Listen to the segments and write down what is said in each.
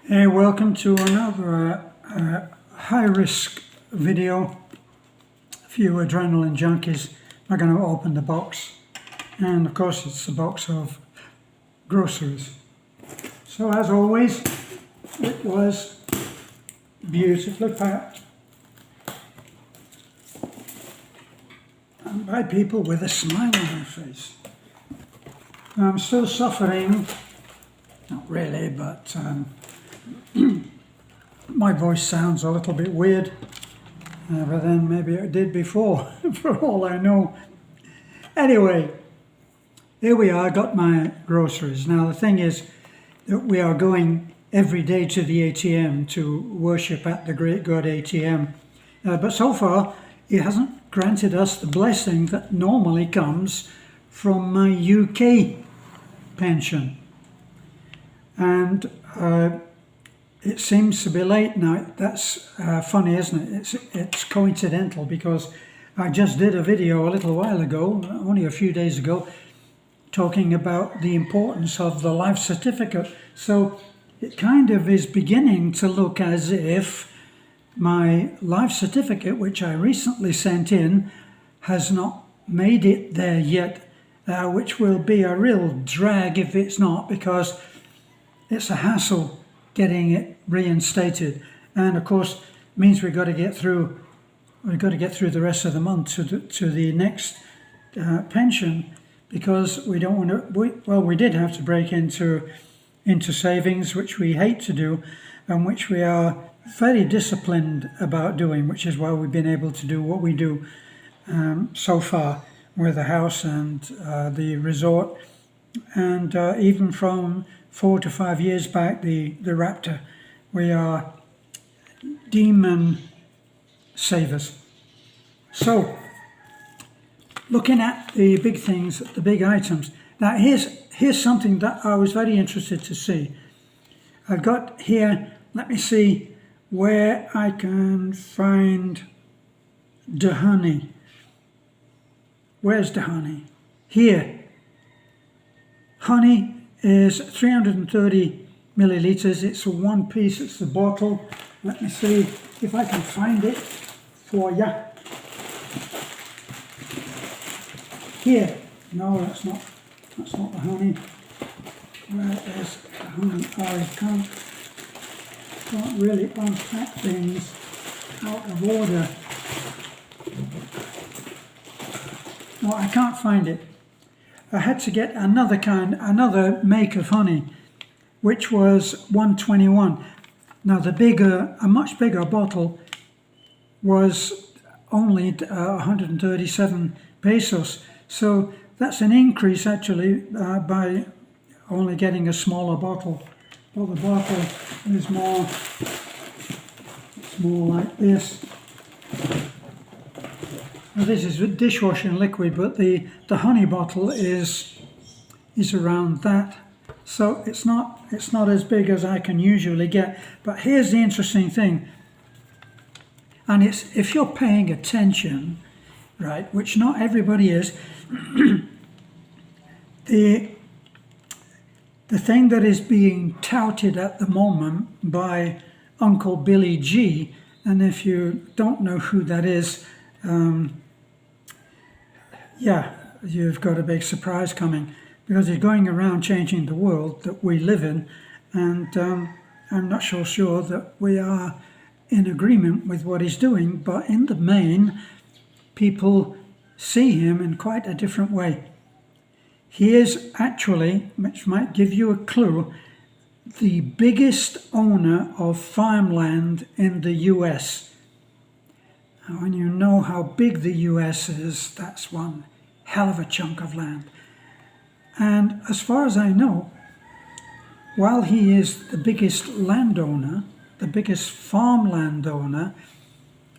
Hey, welcome to another high-risk video. A few adrenaline junkies are going to open the box, and of course it's a box of groceries. So as always, it was beautifully packed and by people with a smile on their face. I'm still suffering, not really, but my voice sounds a little bit weird, but then maybe it did before, for all I know. Anyway, here we are, got my groceries. Now the thing is that we are going every day to the ATM to worship at the Great God ATM. But so far, it hasn't granted us the blessing that normally comes from my UK pension. And it seems to be late now. That's funny, isn't it? It's coincidental, because I just did a video a little while ago, only a few days ago, talking about the importance of the life certificate. So it kind of is beginning to look as if my life certificate, which I recently sent in, has not made it there yet, which will be a real drag if it's not, because it's a hassle getting it reinstated, and of course means we've got to get through the rest of the month to the next pension, because we don't want to. We did have to break into savings, which we hate to do, and which we are very disciplined about doing, which is why we've been able to do what we do so far with the house and the resort, and even from 4 to 5 years back, the Raptor. We are demon savers. So, looking at the big things, the big items. Now here's something that I was very interested to see. I've got here, let me see where I can find the honey. Where's the honey? Here. Honey is 330 milliliters. It's a one piece, it's the bottle. Let me see if I can find it for you. Here. No, that's not the honey. Where is the honey? I can't really unpack things out of order. No, I can't find it. I had to get another make of honey, which was 121. Now a much bigger bottle was only 137 pesos. So that's an increase actually by only getting a smaller bottle. Well, the bottle is more like this. Now this is dishwashing liquid, but the honey bottle is around that. So it's not as big as I can usually get. But here's the interesting thing, and it's if you're paying attention, right, which not everybody is, the thing that is being touted at the moment by Uncle Billy G, and if you don't know who that is, yeah, you've got a big surprise coming, because he's going around changing the world that we live in, and I'm not so sure that we are in agreement with what he's doing, but in the main, people see him in quite a different way. He is actually, which might give you a clue, the biggest owner of farmland in the US. And when you know how big the US is, that's one hell of a chunk of land. And as far as I know, while he is the biggest landowner, the biggest farmland owner,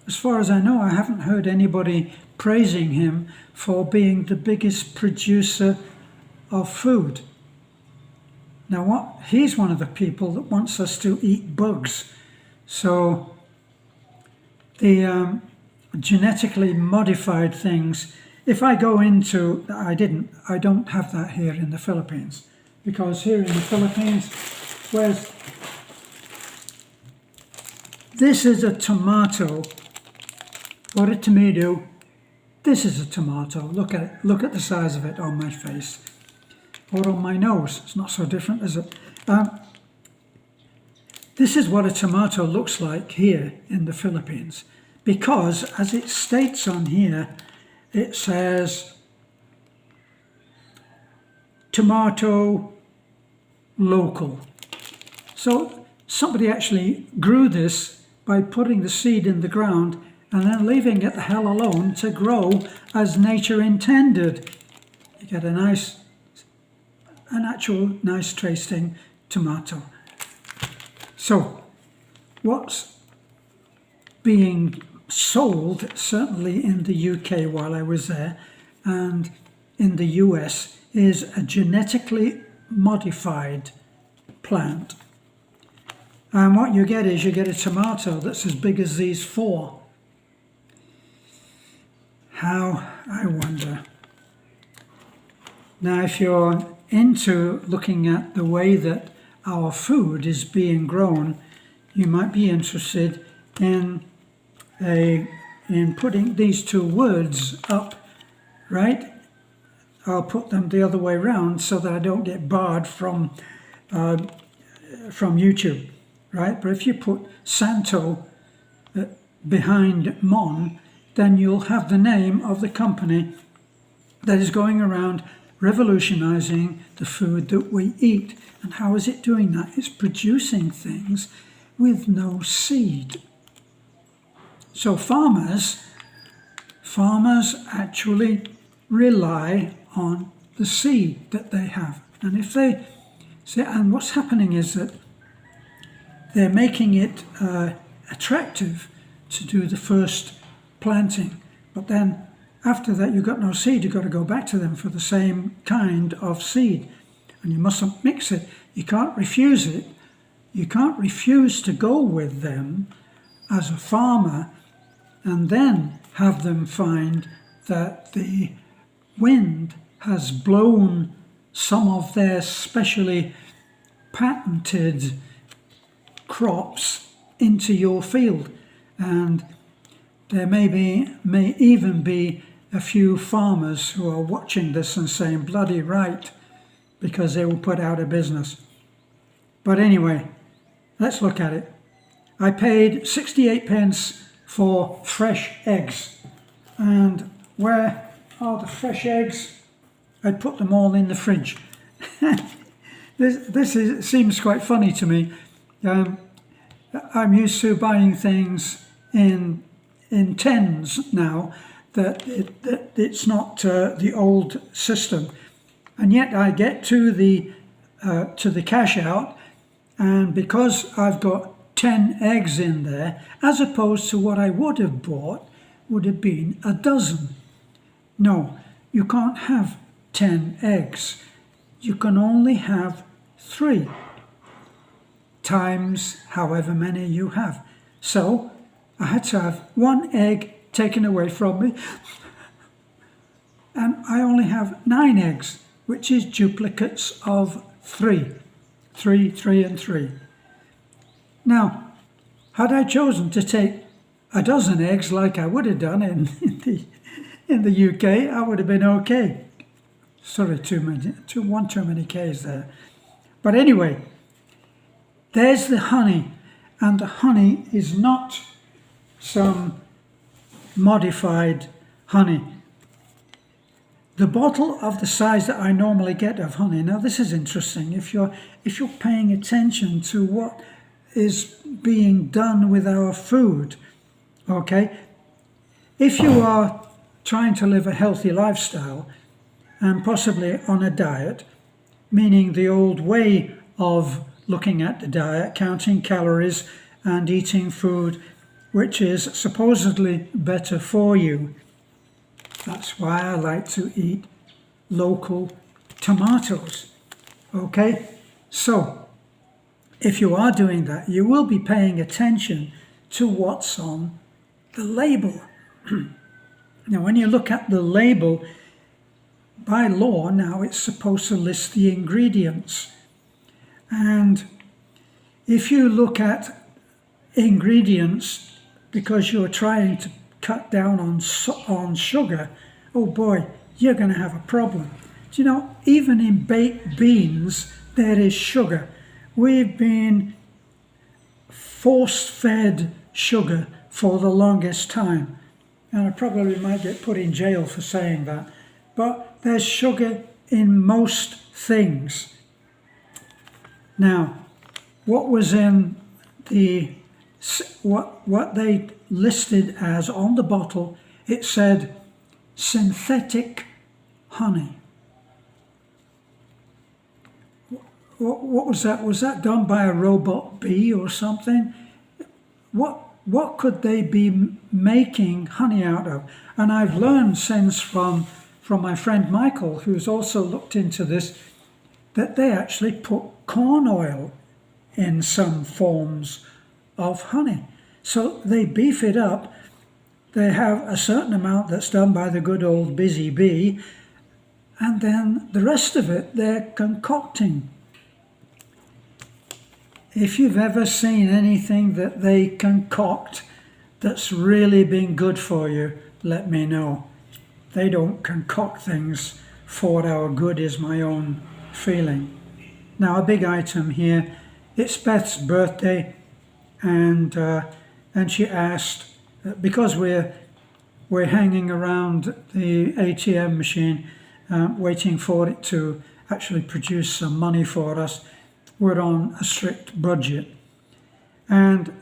as far as I know, I haven't heard anybody praising him for being the biggest producer of food. Now he's one of the people that wants us to eat bugs. So the genetically modified things, if I go into, I don't have that here in the Philippines, because here in the Philippines, where's this is a tomato, or a tomato. This is a tomato. Look at it. Look at the size of it on my face, or on my nose. It's not so different, is it? This is what a tomato looks like here in the Philippines, because as it states on here, it says tomato local. So somebody actually grew this by putting the seed in the ground and then leaving it the hell alone to grow as nature intended. You get an actual nice tasting tomato. So what's being sold, certainly in the UK while I was there, and in the US, is a genetically modified plant. And what you get is you get a tomato that's as big as these four. How, I wonder. Now, if you're into looking at the way that our food is being grown, you might be interested in putting these two words up, right? I'll put them the other way around so that I don't get barred from YouTube, right? But if you put Santo behind Mon, then you'll have the name of the company that is going around revolutionizing the food that we eat. And how is it doing that? It's producing things with no seed. So farmers actually rely on the seed that they have. And if they say, and what's happening is that they're making it attractive to do the first planting, but then after that you've got no seed. You've got to go back to them for the same kind of seed, and you mustn't mix it. You can't refuse it. You can't refuse to go with them as a farmer and then have them find that the wind has blown some of their specially patented crops into your field. And there may even be a few farmers who are watching this and saying, bloody right, because they will put out of business. But anyway, let's look at it. I paid 68 pence for fresh eggs. And where are the fresh eggs? I put them all in the fridge. Seems quite funny to me. I'm used to buying things in tins now, that it's not the old system, and yet I get to the cash out, and because I've got 10 eggs in there, as opposed to what I would have bought would have been a dozen. No, you can't have 10 eggs. You can only have 3 times however many you have. So I had to have 1 egg taken away from me, and I only have 9 eggs, which is duplicates of 3. 3, 3 and 3. Now, had I chosen to take a dozen eggs like I would have done in the UK, I would have been okay. Sorry, too many K's there. But anyway, there's the honey, and the honey is not some modified honey. The bottle of the size that I normally get of honey. Now this is interesting. If you're paying attention to what is being done with our food, okay? If you are trying to live a healthy lifestyle and possibly on a diet, meaning the old way of looking at the diet, counting calories and eating food which is supposedly better for you. That's why I like to eat local tomatoes. Okay? So, if you are doing that, you will be paying attention to what's on the label. Now, when you look at the label, by law now it's supposed to list the ingredients. And if you look at ingredients because you're trying to cut down on sugar, oh boy, you're going to have a problem. Do you know, even in baked beans, there is sugar. We've been force-fed sugar for the longest time. And I probably might get put in jail for saying that. But there's sugar in most things. Now, what was in what they listed as on the bottle, it said synthetic honey. What was that? Was that done by a robot bee or something? What could they be making honey out of? And I've learned since from my friend Michael, who's also looked into this, that they actually put corn oil in some forms of honey. So they beef it up. They have a certain amount that's done by the good old busy bee, and then the rest of it they're concocting. If you've ever seen anything that they concoct that's really been good for you, let me know. They don't concoct things for our good, is my own feeling. Now, a big item here. It's Beth's birthday, and she asked, because we're hanging around the ATM machine, waiting for it to actually produce some money for us. We're on a strict budget, and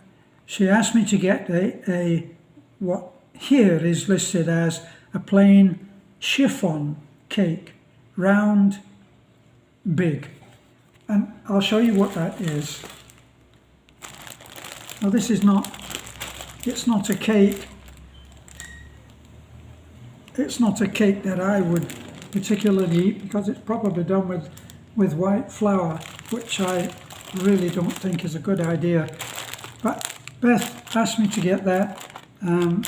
she asked me to get a what here is listed as a plain chiffon cake, round, big. And I'll show you what that is. Now this is it's not a cake. It's not a cake that I would particularly eat because it's probably done with white flour, which I really don't think is a good idea. But Beth asked me to get that,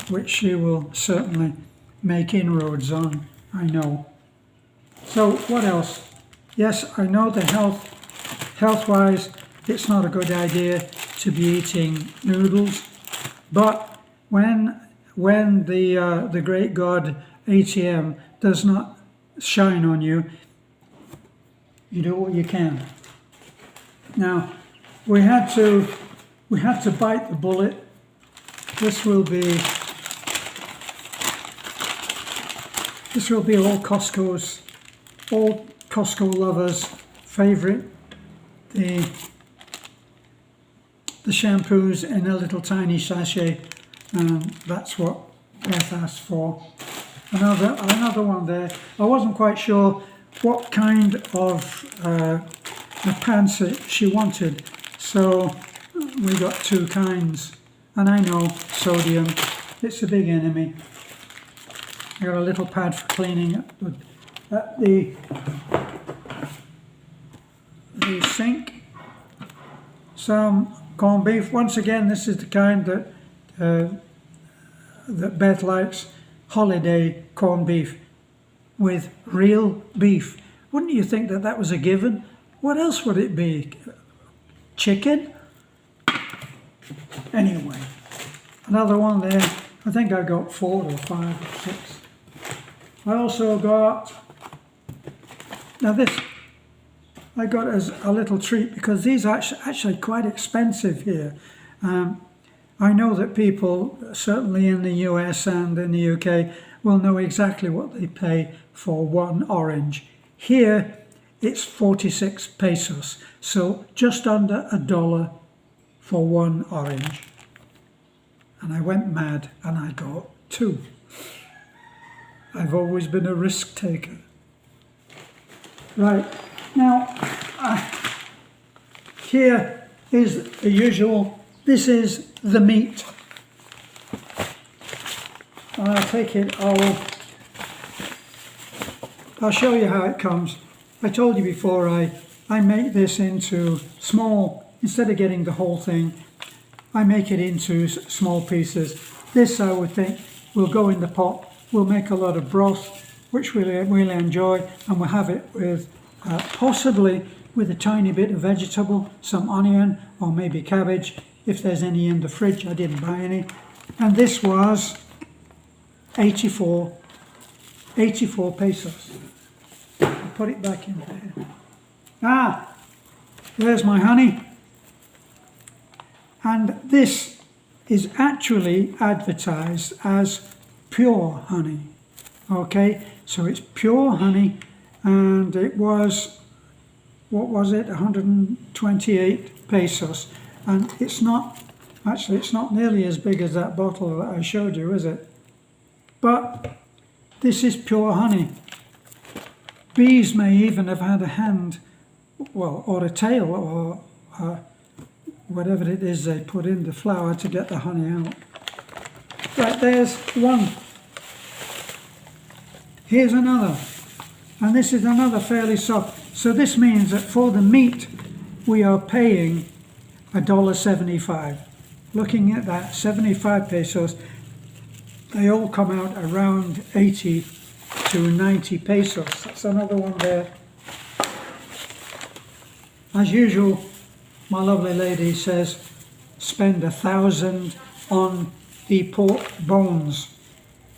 which she will certainly make inroads on, I know. So what else? Yes, I know the health-wise, it's not a good idea to be eating noodles, but when the great God ATM does not shine on you, you do what you can. Now, we had to bite the bullet. This will be all Costco lovers' favourite. The shampoos in a little tiny sachet. That's what Beth asked for. Another one there. I wasn't quite sure what kind of the pants that she wanted, so we got two kinds. And I know sodium, it's a big enemy. I got a little pad for cleaning it at the sink. Some corned beef. Once again, this is the kind that Beth likes. Holiday corned beef with real beef. Wouldn't you think that was a given? What else would it be? Chicken? Anyway, another one there. I think I got 4 or 5 or 6. I also got, now this, I got as a little treat because these are actually quite expensive here. I know that people, certainly in the US and in the UK, will know exactly what they pay for one orange. Here, it's 46 pesos, so just under $1 for one orange. And I went mad and I got 2. I've always been a risk taker. Right, now, here is the usual. This is the meat. I'll take it, I'll show you how it comes. I told you before I make this into small, instead of getting the whole thing, I make it into small pieces. This I would think will go in the pot. We'll make a lot of broth, which we'll really enjoy, and we'll have it with possibly with a tiny bit of vegetable, some onion or maybe cabbage, if there's any in the fridge. I didn't buy any. And this was 84 pesos. I'll put it back in there. Ah, there's my honey. And this is actually advertised as pure honey. Okay, so it's pure honey, and it was, what was it, 128 pesos. And it's not, actually it's not nearly as big as that bottle that I showed you, is it? But this is pure honey. Bees may even have had a hand, well, or a tail, or whatever it is they put in the flour to get the honey out. Right, there's one. Here's another. And this is another fairly soft. So this means that for the meat we are paying $1.75. Looking at that, 75 pesos, they all come out around 80 to 90 pesos. That's another one there. As usual, my lovely lady says spend 1,000 on the pork bones.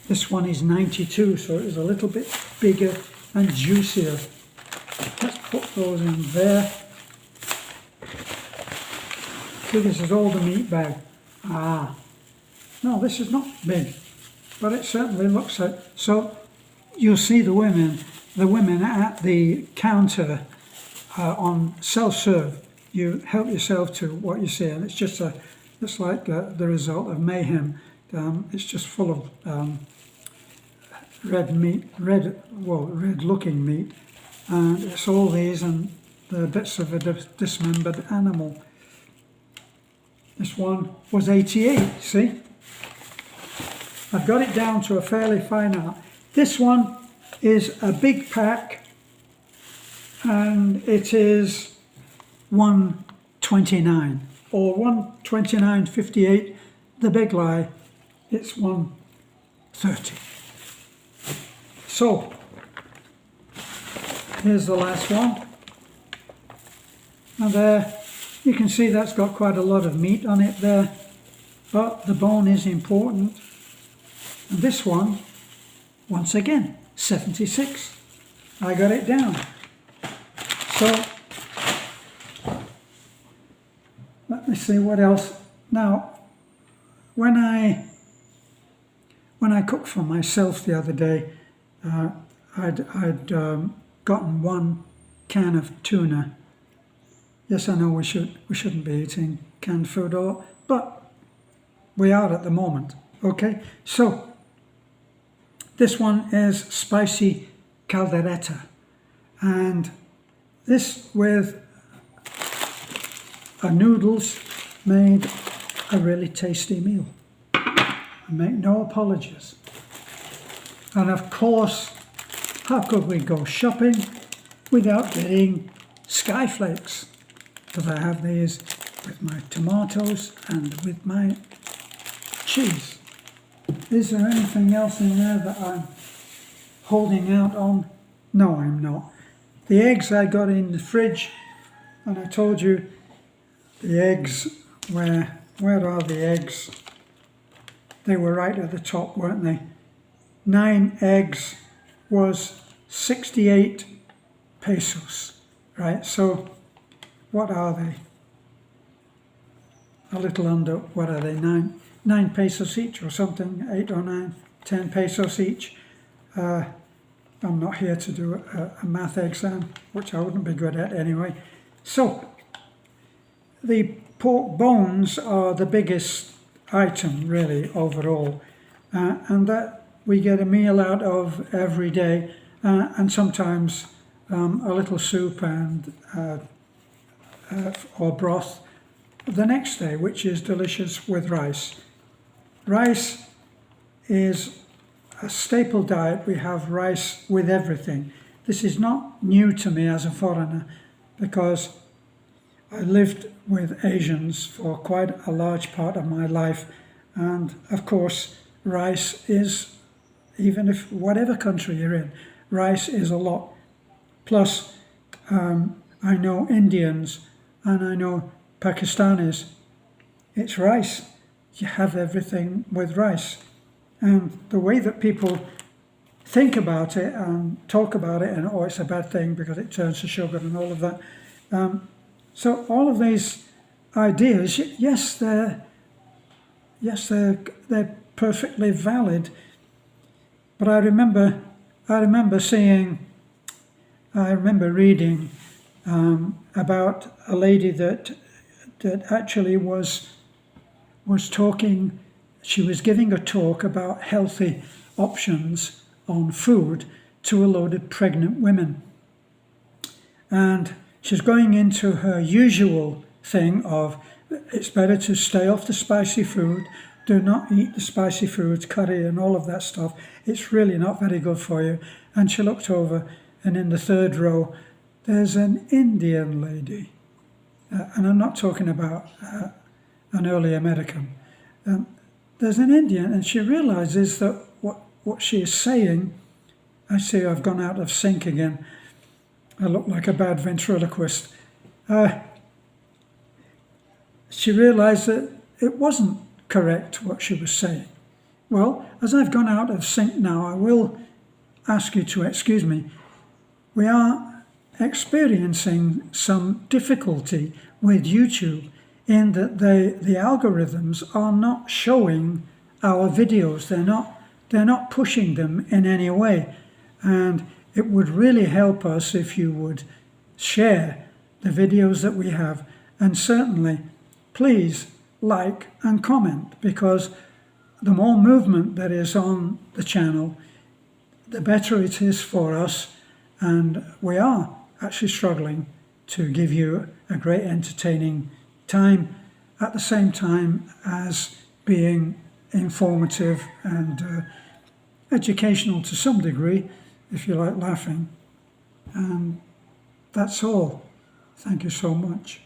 This one is 92, so it is a little bit bigger and juicier. Let's put those in there. So this is all the meat bag. Ah, no, this is not big, but it certainly looks like. So you'll see the women at the counter on self-serve. You help yourself to what you see, and it's just it's like the result of mayhem. It's just full of red meat, red looking meat, and it's all these and the bits of a dismembered animal. This one was 88, see? I've got it down to a fairly fine art. This one is a big pack, and it is 129 or 129.58. The big lie, it's 130. So here's the last one, and there you can see that's got quite a lot of meat on it there, but the bone is important. And this one, once again, 76. I got it down. So let me see what else. Now, when I cooked for myself the other day, I'd gotten 1 can of tuna. Yes, I know we shouldn't be eating canned food, but we are at the moment. Okay, so this one is spicy caldereta, and this with noodles made a really tasty meal. I make no apologies. And of course, how could we go shopping without getting skyflakes? Because I have these with my tomatoes and with my cheese. Is there anything else in there that I'm holding out on? No, I'm not. The eggs I got in the fridge, and I told you the eggs, where are the eggs? They were right at the top, weren't they? 9 eggs was 68 pesos, right? So what are they? A little under, what are they, 9 pesos each or something, 8 or 9, 10 pesos each. I'm not here to do a math exam, which I wouldn't be good at anyway. So the pork bones are the biggest item really overall, and that we get a meal out of every day, and sometimes a little soup and or broth the next day, which is delicious with rice. Rice is a staple diet. We have rice with everything. This is not new to me as a foreigner, because I lived with Asians for quite a large part of my life, and of course rice is, even if whatever country you're in, rice is a lot. Plus I know Indians and I know Pakistanis it's rice. You have everything with rice. And the way that people think about it and talk about it, and oh, it's a bad thing because it turns to sugar and all of that. So all of these ideas, yes, they're perfectly valid. But I remember reading about a lady that actually was talking. She was giving a talk about healthy options on food to a load of pregnant women, and she's going into her usual thing of it's better to stay off the spicy food. Do not eat the spicy foods, curry and all of that stuff. It's really not very good for you. And she looked over, and in the third row, there's an Indian lady. And I'm not talking about an early American. There's an Indian, and she realizes that what she is saying, I see I've gone out of sync again. I look like a bad ventriloquist. She realized that it wasn't correct what she was saying. Well, as I've gone out of sync now, I will ask you to excuse me. We are experiencing some difficulty with YouTube in that the algorithms are not showing our videos. They're not pushing them in any way. And it would really help us if you would share the videos that we have, and certainly please like and comment, because the more movement there is on the channel, the better it is for us, and we are actually struggling to give you a great entertaining time at the same time as being informative and educational to some degree, if you like laughing. And that's all. Thank you so much.